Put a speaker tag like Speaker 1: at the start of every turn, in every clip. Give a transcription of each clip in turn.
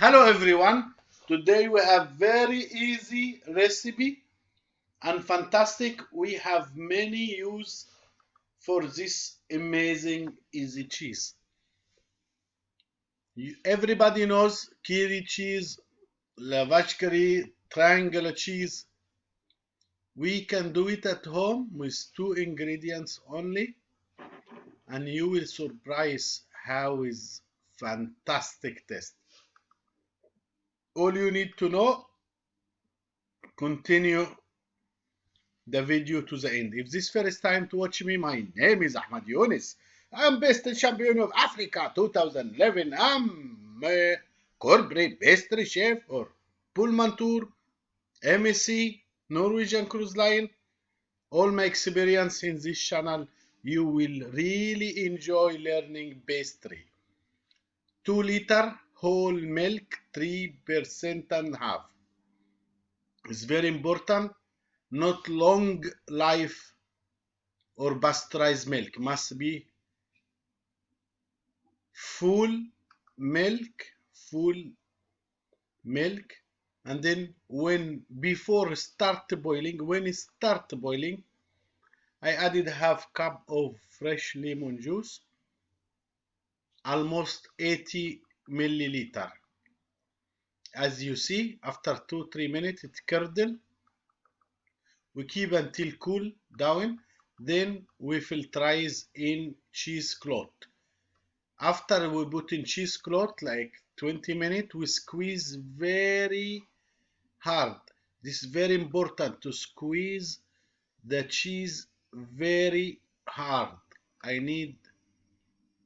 Speaker 1: Hello everyone. Today we have very easy recipe and fantastic. We have many use for this amazing easy cheese. Everybody knows kiri cheese, Vache triangular cheese. We can do it at home with two ingredients only, and you will surprise how is fantastic taste. All you need to know, continue the video to the end. If this first time to watch me, my name is Ahmad Younis. I'm best champion of Africa 2011. I'm a corporate pastry chef or Pullman tour, MSc, Norwegian Cruise Line. All my experience in this channel, you will really enjoy learning pastry. 2 liter whole milk, 3% and half. It's very important. Not long life or pasteurized milk, must be full milk, and then when it start boiling, I added half cup of fresh lemon juice, almost 80 milliliter. As you see, after 2-3 minutes it curdle. We keep until cool down, then we filterize in cheesecloth. After we put in cheesecloth, like 20 minutes, we squeeze very hard. This is very important, to squeeze the cheese very hard. I need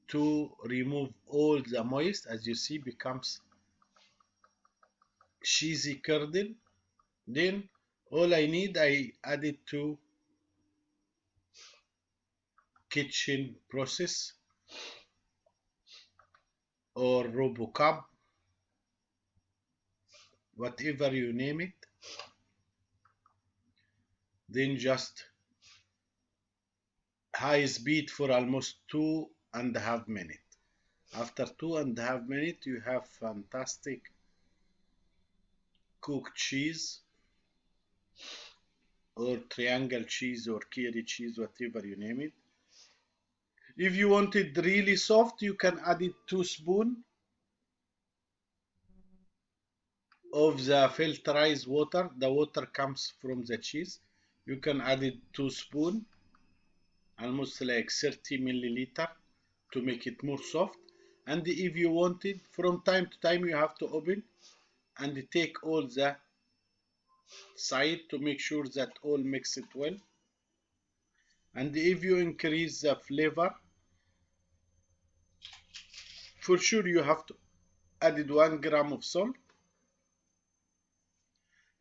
Speaker 1: to remove all the moist. As you see, becomes cheesy curdle. Then all I need, I add it to kitchen process or RoboCup, whatever you name it. Then just high speed for almost 2.5 minutes. After 2.5 minutes, you have fantastic cooked cheese or triangle cheese or kiri cheese, whatever you name it. If you want it really soft, you can add it 2 spoons of the filterized water. The water comes from the cheese. You can add it 2 spoons, almost like 30 milliliter, to make it more soft. And if you want it, from time to time you have to open and take all the side to make sure that all mix it well. And if you increase the flavor, for sure you have to add 1 gram of salt.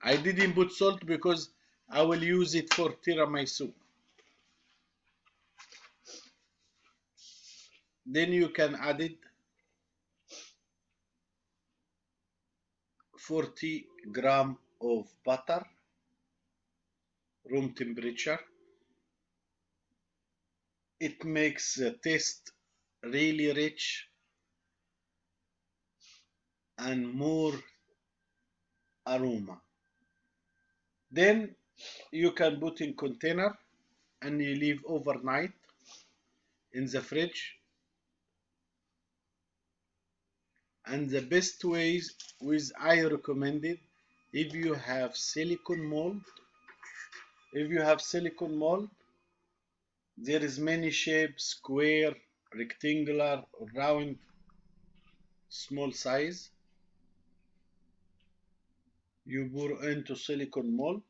Speaker 1: I didn't put salt because I will use it for tiramisu. Then you can add it 40 gram of butter, room temperature. It makes the taste really rich and more aroma. Then you can put in container and you leave overnight in the fridge. And the best ways I recommend it, if you have silicone mold, there is many shapes: square, rectangular, round, small size. You pour into silicone mold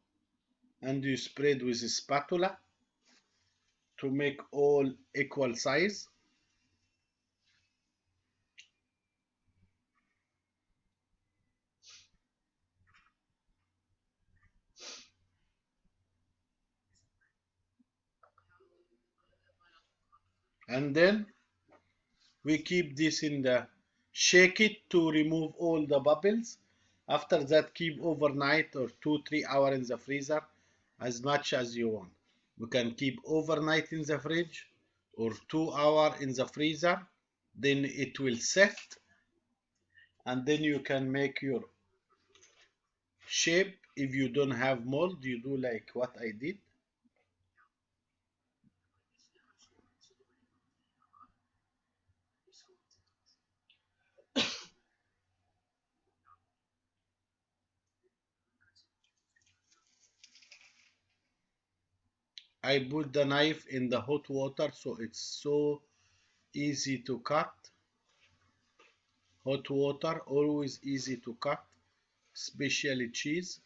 Speaker 1: and you spread with a spatula to make all equal size. And then we keep this in the, shake it to remove all the bubbles. After that, keep overnight or 2-3 hours in the freezer, as much as you want. You can keep overnight in the fridge or 2 hours in the freezer. Then it will set. and then you can make your shape. If you don't have mold, you do like what I did. I put the knife in the hot water so it's so easy to cut. Hot water always easy to cut, especially cheese.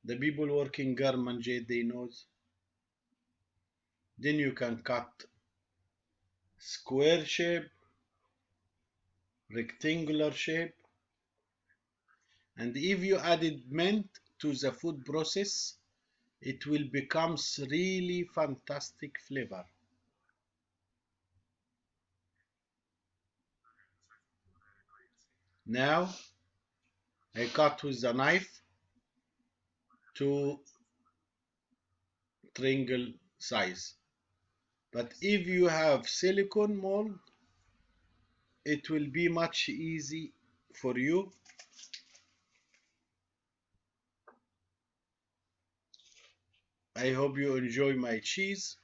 Speaker 1: The people working Garmanjay, they knows. Then you can cut square shape, rectangular shape, and if you added mint to the food process, it will become really fantastic flavor. Now I cut with the knife to triangle size. But if you have silicone mold, it will be much easy for you. I hope you enjoy my cheese.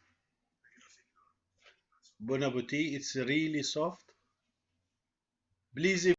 Speaker 1: Bon appetit. It's really soft. Please